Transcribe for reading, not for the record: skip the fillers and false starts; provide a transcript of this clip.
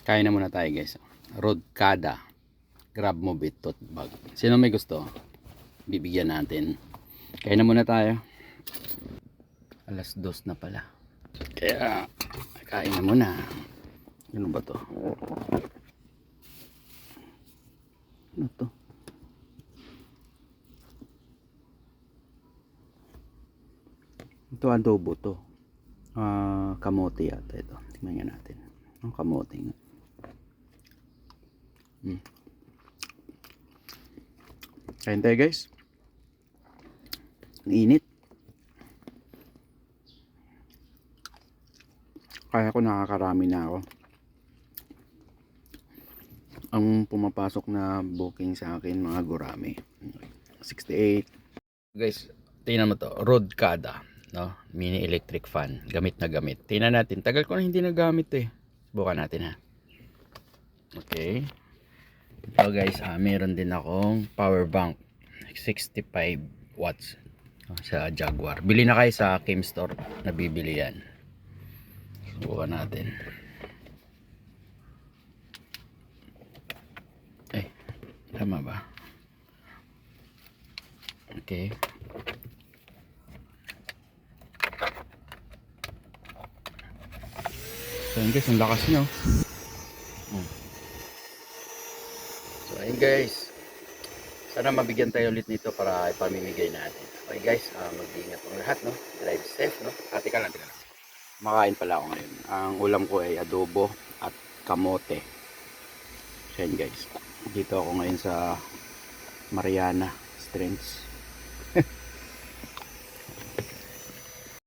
Kain na muna tayo guys. Rodkada. Grab mo bit tote bag. Sino may gusto? Bibigyan natin. Kain na muna tayo. Alas 2 na pala. Kaya kain na muna. Ano ba to? Ano to? Ito adobo to. Kamote yata ito. Tingnan nga natin. Ang kamote nga. Kain tayo guys. Ang init. Kaya ko nakakarami na ako. Ang pumapasok na booking sa akin mga gurami. 68. Guys, tingnan mo to. Rodkada. No? Mini electric fan. Gamit na gamit. Tingnan natin. Tagal ko na hindi nagamit eh. Subukan natin ha. Okay. Ito guys, meron din akong power bank. 65 watts. Sa Jaguar. Bili na kayo sa Kim Store. Nabibili yan. Subukan natin. Tama ba? Okay. So ayun guys, ang lakas nyo. So ayun guys, sana mabigyan tayo ulit nito para ipamimigay natin. Okay guys, mag-iingat ang lahat, no? Drive safe, no? Tika lang. Makain pala ako ngayon. Ang ulam ko ay adobo at kamote. So ayun guys, dito ako ngayon sa Mariana Strengths.